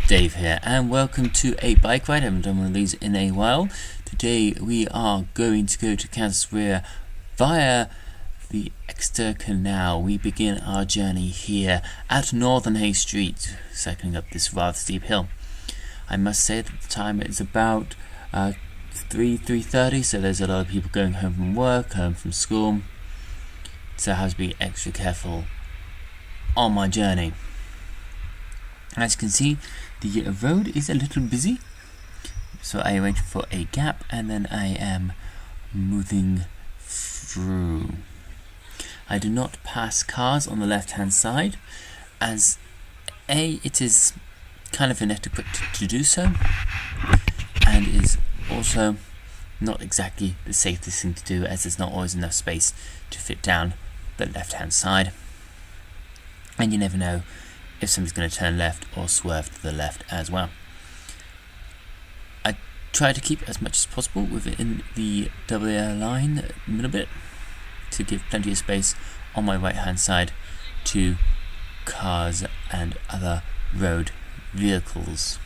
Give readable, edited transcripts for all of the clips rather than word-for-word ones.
Dave here, and welcome to a bike ride. I haven't done one of these in a while. Today we are going to go to Countess via the Exeter Canal. We begin our journey here at Northern Hay Street, cycling up this rather steep hill. I must say that the time is about 3:30, so there's a lot of people going home from work, home from school, so I have to be extra careful on my journey. As you can see, the road is a little busy, so I wait for a gap and then I am moving through. I do not pass cars on the left hand side, as it is kind of inadequate to do so, and is also not exactly the safest thing to do, as there's not always enough space to fit down the left hand side, and you never know if somebody's going to turn left or swerve to the left as well. I try to keep as much as possible within the double yellow line middle bit to give plenty of space on my right hand side to cars and other road vehicles.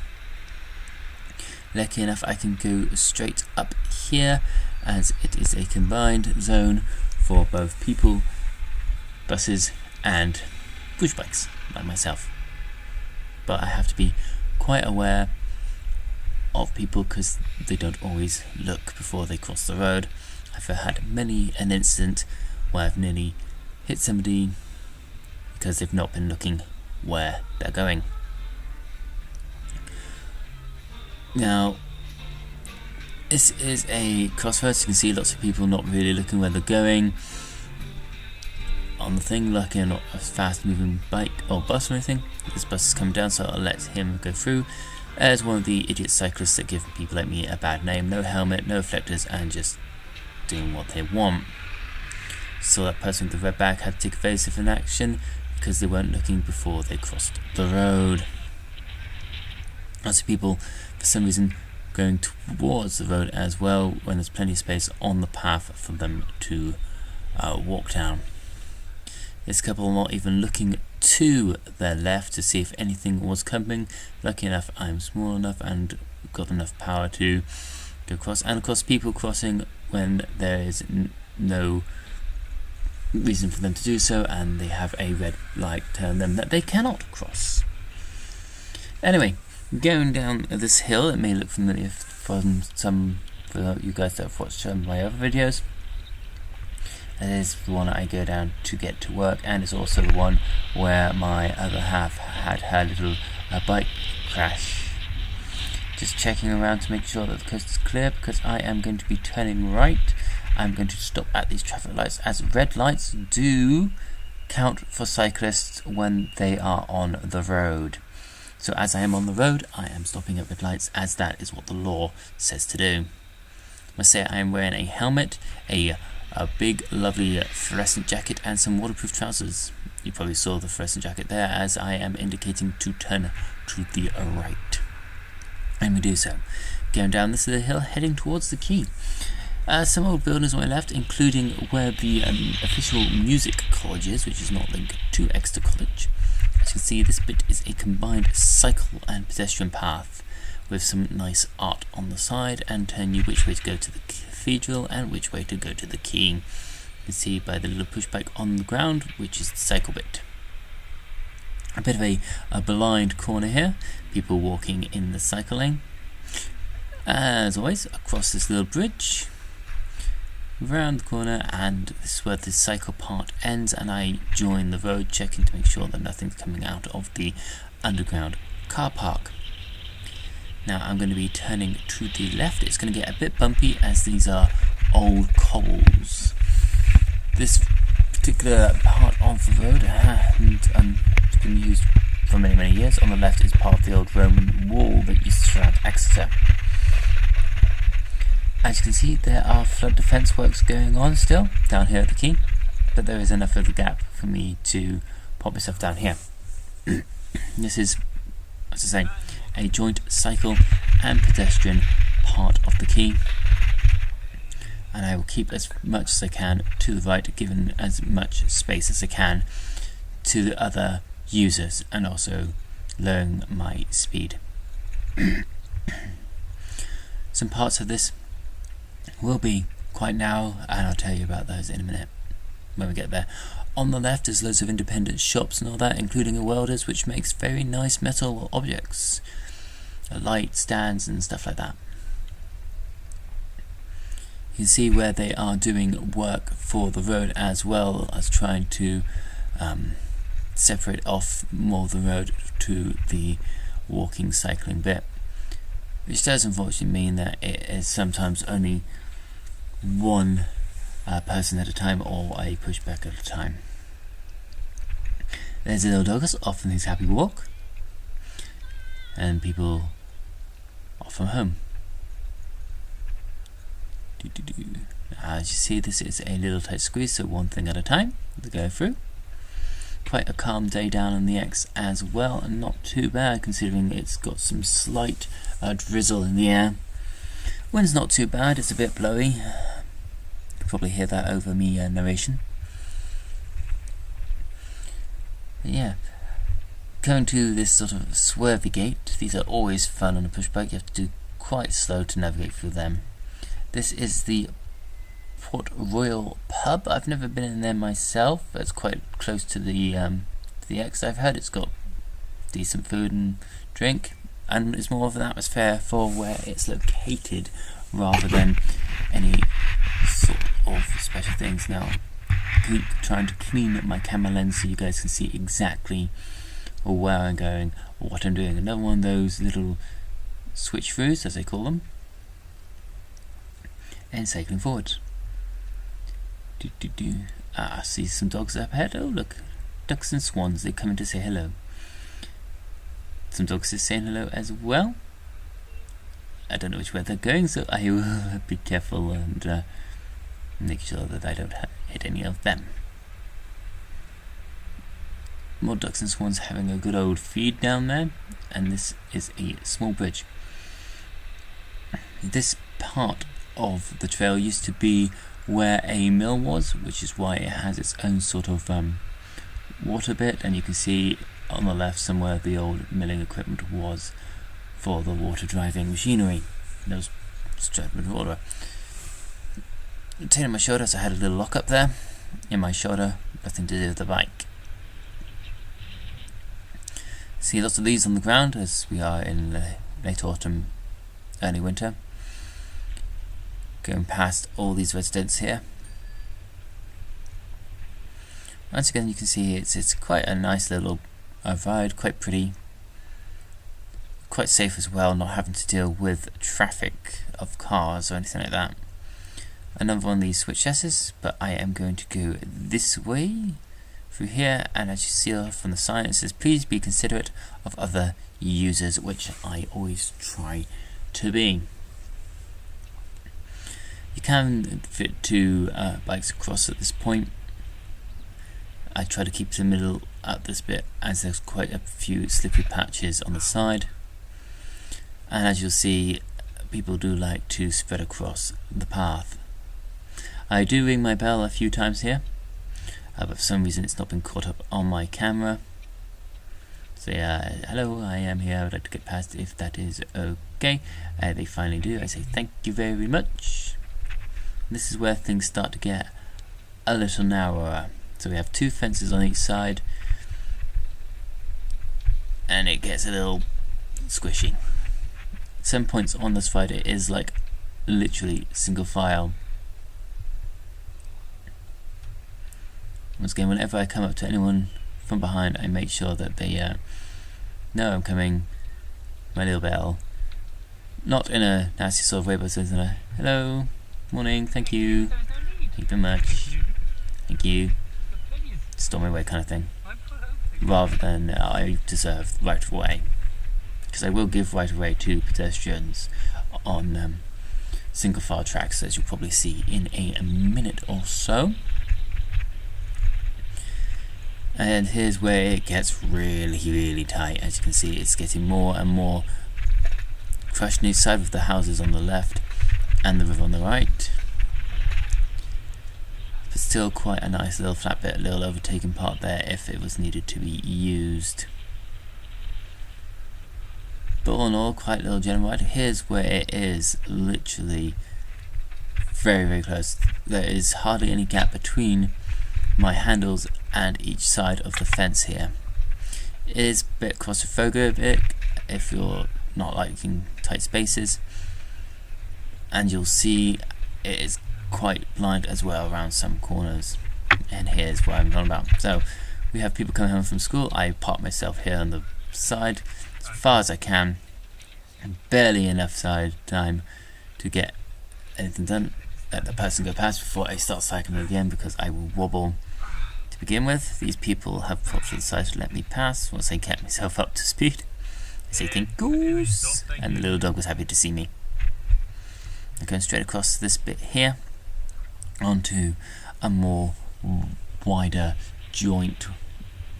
Lucky enough, I can go straight up here, as it is a combined zone for both people, buses and push bikes like myself. But I have to be quite aware of people because they don't always look before they cross the road. I've had many an incident where I've nearly hit somebody because they've not been looking where they're going. Now, this is a crossroads. You can see lots of people not really looking where they're going on the thing. Lucky not a fast moving bike or bus or anything. This bus is coming down, so I'll let him go through as one of the idiot cyclists that give people like me a bad name. No helmet, no reflectors, and just doing what they want. So that person with the red bag had to take evasive in action because they weren't looking before they crossed the road. Lots of people, for some reason, going towards the road as well when there's plenty of space on the path for them to walk down. This couple not even looking to their left to see if anything was coming. Lucky enough, I'm small enough and got enough power to go across. And of course, people crossing when there is no reason for them to do so, and they have a red light telling them that they cannot cross. Anyway, going down this hill, it may look familiar for you guys that have watched my other videos. It is the one I go down to get to work, and it's also the one where my other half had her little bike crash. Just checking around to make sure that the coast is clear, because I am going to be turning right. I'm going to stop at these traffic lights, as red lights do count for cyclists when they are on the road. So as I am on the road, I am stopping at red lights, as that is what the law says to do. I must say I am wearing a helmet, a big lovely fluorescent jacket, and some waterproof trousers. You probably saw the fluorescent jacket there, as I am indicating to turn to the right. And we do so. Going down this little hill, heading towards the quay. Some old buildings on my left, including where the official music college is, which is not linked to Exeter College. As you can see, this bit is a combined cycle and pedestrian path with some nice art on the side, and telling you which way to go to the cathedral and which way to go to the quay. You can see by the little push bike on the ground, which is the cycle bit. A bit of a blind corner here, people walking in the cycle lane. As always, across this little bridge, round the corner, and this is where the cycle part ends, and I join the road, checking to make sure that nothing's coming out of the underground car park. Now I'm going to be turning to the left. It's going to get a bit bumpy, as these are old cobbles. This particular part of the road has been used for many years. On the left is part of the old Roman wall that used to surround Exeter. As you can see, there are flood defence works going on still down here at the quay, but there is enough of a gap for me to pop myself down here. This is, as I say, a joint cycle and pedestrian part of the quay, and I will keep as much as I can to the right, given as much space as I can to the other users, and also lowering my speed Some parts of this will be quite narrow, and I'll tell you about those in a minute when we get there. On the left is loads of independent shops and all that, including a welder's, which makes very nice metal objects, light stands and stuff like that. You can see where they are doing work for the road, as well as trying to separate off more of the road to the walking, cycling bit, which does unfortunately mean that it is sometimes only one person at a time, or a pushback at a time. There's a little dog off on his happy walk, and people off from home. As you see, this is a little tight squeeze, so one thing at a time to go through. Quite a calm day down on the X as well, and not too bad considering it's got some slight drizzle in the air. Wind's not too bad, it's a bit blowy. You can probably hear that over me narration. But yeah, going to this sort of swervy gate. These are always fun on a pushbike. You have to do quite slow to navigate through them. This is the Port Royal pub. I've never been in there myself. It's quite close to the X. I've heard it's got decent food and drink, and it's more of an atmosphere for where it's located rather than any sort of special things. Now, I'm trying to clean up my camera lens so you guys can see exactly where I'm going or what I'm doing. Another one of those little switch-throughs, as they call them, and cycling forward. I see some dogs up ahead. Oh look, ducks and swans, they're coming to say hello. Some dogs are saying hello as well. I don't know which way they're going, so I will be careful and make sure that I don't hit any of them. More ducks and swans having a good old feed down there, and this is a small bridge. This part of the trail used to be where a mill was, which is why it has its own sort of water bit, and you can see on the left somewhere the old milling equipment was for the water driving machinery. Those straight with water. Turning my shoulder, so I had a little lock up there in my shoulder, nothing to do with the bike. See lots of leaves on the ground as we are in late autumn, early winter. Going past all these residents here. Once again, you can see it's quite a nice little ride, quite pretty, quite safe as well, not having to deal with traffic of cars or anything like that. Another one of these switch S's, but I am going to go this way through here, and as you see from the sign, it says please be considerate of other users, which I always try to be. You can fit two bikes across at this point. I try to keep the middle at this bit as there's quite a few slippery patches on the side, and as you'll see, people do like to spread across the path. I do ring my bell a few times here, but for some reason it's not been caught up on my camera. So yeah, hello, I am here, I would like to get past if that is okay. They finally do. I say thank you very much. This is where things start to get a little narrower. So we have two fences on each side, and it gets a little squishy. At some points on this side it is like literally single file. Once again, whenever I come up to anyone from behind, I make sure that they know I'm coming, my little bell. Not in a nasty sort of way, but says hello, morning, thank you, thank you very much, thank you, storm away kind of thing, rather than I deserve right of way, because I will give right of way to pedestrians on single file tracks, as you'll probably see in a minute or so. And here's where it gets really tight. As you can see, it's getting more and more crushed on each side with the houses on the left and the river on the right. But still quite a nice little flat bit, a little overtaken part there if it was needed to be used. But all in all, quite a little general ride. Here's where it is literally very, very close. There is hardly any gap between my and each side of the fence here. It is a bit claustrophobic if you're not liking tight spaces, and you'll see it is quite blind as well around some corners. And here's what I'm on about. So we have people coming home from school. I park myself here on the side as far as I can, and barely enough side time to get anything done. Let the person go past before I start cycling again, because I will wobble to begin with. These people have properly decided to let me pass once I get myself up to speed. I say thank goose, and the little dog was happy to see me. I'm going straight across this bit here onto a more wider joint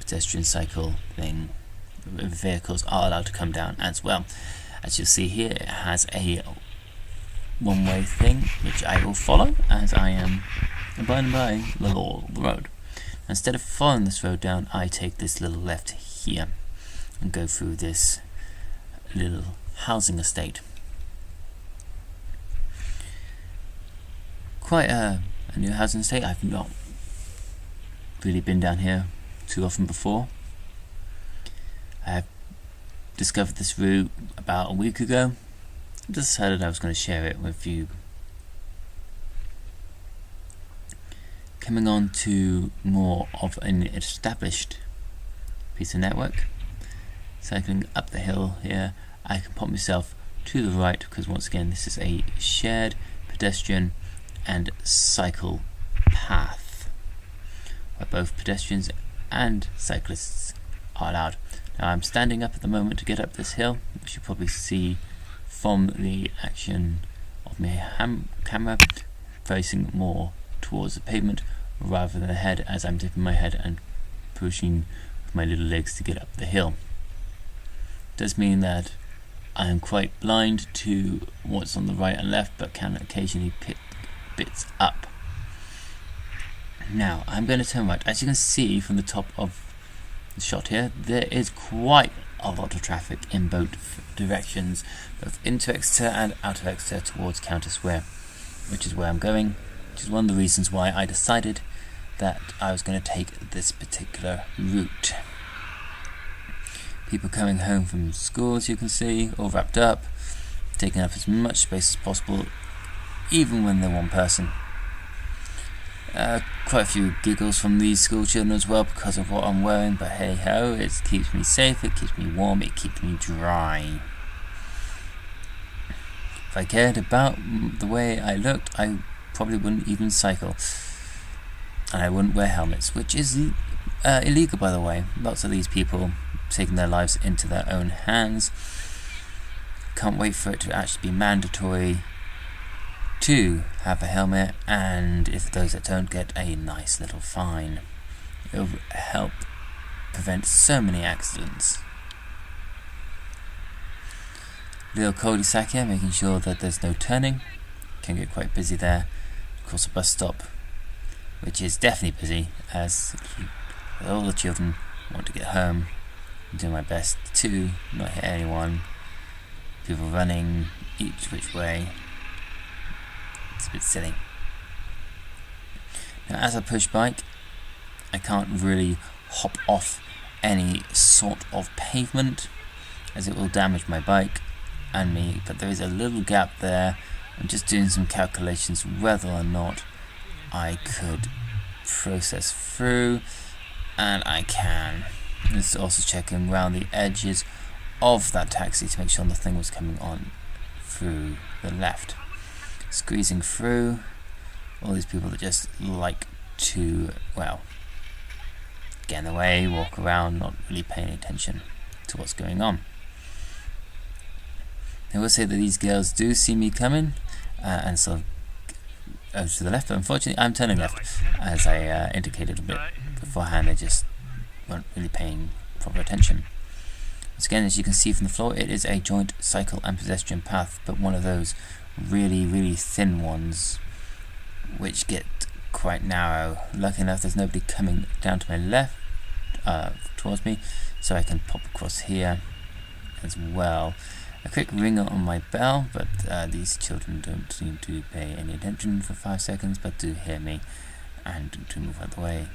pedestrian cycle thing. Vehicles are allowed to come down as well. As you'll see here, it has a one-way thing which I will follow, as I am abiding by the law of the road. Instead of following this road down, I take this little left here and go through this little housing estate. Quite a new housing estate. I've not really been down here too often before. I have discovered this route about a week ago. I decided I was going to share it with you. Coming on to more of an established piece of network. Cycling up the hill here, I can pop myself to the right, because once again this is a shared pedestrian and cycle path where both pedestrians and cyclists are allowed. Now I'm standing up at the moment to get up this hill, which you probably see from the action of my camera facing more towards the pavement rather than ahead, as I'm dipping my head and pushing with my little legs to get up the hill. It does mean that I am quite blind to what's on the right and left, but can occasionally pick bits up. Now I'm going to turn right. As you can see from the top of the shot here, there is quite a lot of traffic in both directions, both into Exeter and out of Exeter towards Countess, which is where I'm going, which is one of the reasons why I decided that I was going to take this particular route. People coming home from school, as you can see, all wrapped up, taking up as much space as possible, even when they're one person. Quite a few giggles from these school children as well because of what I'm wearing, but hey ho, it keeps me safe, it keeps me warm, it keeps me dry. If I cared about the way I looked, I probably wouldn't even cycle, and I wouldn't wear helmets, which is illegal, by the way. Lots of these people taking their lives into their own hands. Can't wait for it to actually be mandatory to have a helmet, and if those that don't, get a nice little fine. It'll help prevent so many accidents. Little cul-de-sac here, making sure that there's no turning. Can get quite busy there. Of course, a bus stop, which is definitely busy, as all the children want to get home. I'm doing my best to not hit anyone. People running each which way. It's a bit silly. Now, as I push bike, I can't really hop off any sort of pavement, as it will damage my bike and me, but there is a little gap there. I'm just doing some calculations whether or not I could process through, and I can. Just also checking around the edges of that taxi to make sure nothing was coming on through the left. Squeezing through all these people that just like to, well, get in the way, walk around, not really paying attention to what's going on. I will say that these girls do see me coming and sort of go to the left, but unfortunately I'm turning left, as I indicated a bit beforehand. They just weren't really paying proper attention. Once again, as you can see from the floor, it is a joint cycle and pedestrian path, but one of those really thin ones which get quite narrow. Lucky enough there's nobody coming down to my left towards me, so I can pop across here as well. A quick ringer on my bell, but these children don't seem to pay any attention for 5 seconds, but do hear me and to move out of the way.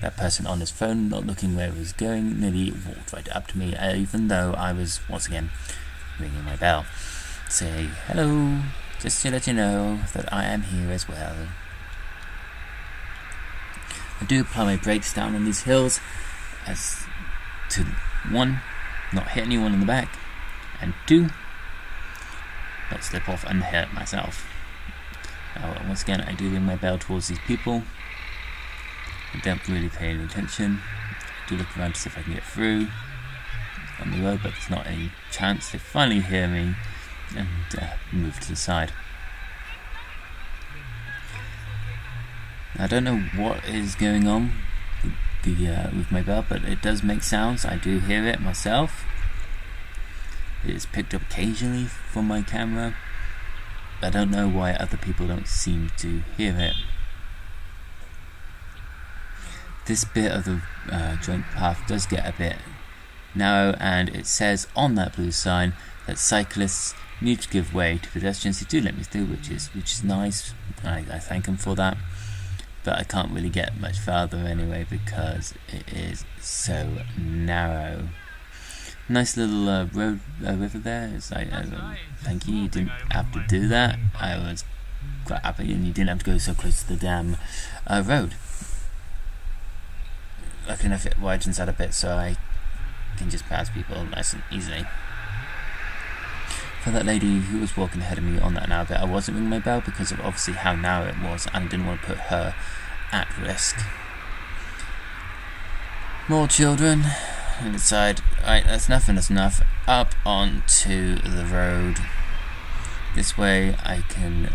That person on his phone, not looking where it was going, nearly walked right up to me, even though I was once again ringing my bell. Say hello, just to let you know that I am here as well. I do apply my brakes down on these hills as to 1, not hit anyone in the back, and 2, not slip off and hurt myself. Now, once again, I do ring my bell towards these people. I don't really pay any attention. I do look around to see if I can get through on the road, but there's not any chance. They finally hear me and move to the side. I don't know what is going on with my bell, but it does make sounds. I do hear it myself. It is picked up occasionally from my camera. I don't know why other people don't seem to hear it. This bit of the joint path does get a bit narrow, and it says on that blue sign that cyclists need to give way to pedestrians. They do let me through, which is nice. I thank them for that. But I can't really get much further anyway because it is so narrow. Nice little river there. It's like, thank you. You didn't have to do that. I was quite happy, and you didn't have to go so close to the damn road. Lucky enough, it widens out a bit, so I can just pass people nice and easily. For that lady who was walking ahead of me on that narrow bit, I wasn't ringing my bell because of obviously how narrow it was, and I didn't want to put her at risk. More children. And decide, right, that's enough, up onto the road. This way I can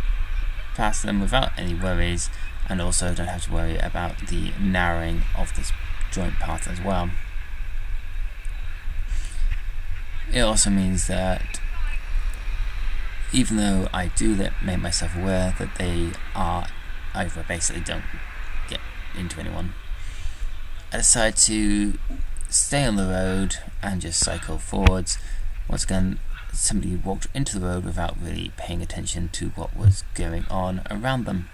pass them without any worries, and also don't have to worry about the narrowing of this joint path as well. It also means that even though I do make myself aware that they are either basically don't get into anyone, I decide to stay on the road and just cycle forwards. Once again, somebody walked into the road without really paying attention to what was going on around them.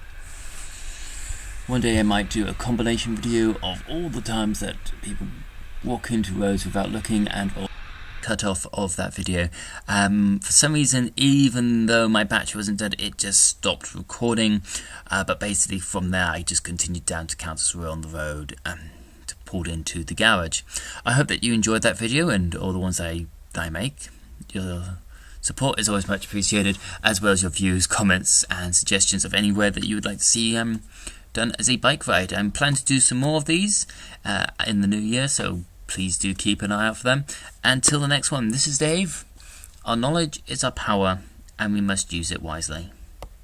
One day I might do a combination video of all the times that people walk into roads without looking, and cut off of that video. For some reason, even though my battery wasn't dead, it just stopped recording. But basically from there I just continued down to Countess on the road and pulled into the garage. I hope that you enjoyed that video and all the ones that I make. Your support is always much appreciated, as well as your views, comments and suggestions of anywhere that you would like to see done as a bike ride. I'm planning to do some more of these in the new year, so please do keep an eye out for them. Until the next one, this is Dave. Our knowledge is our power, and we must use it wisely.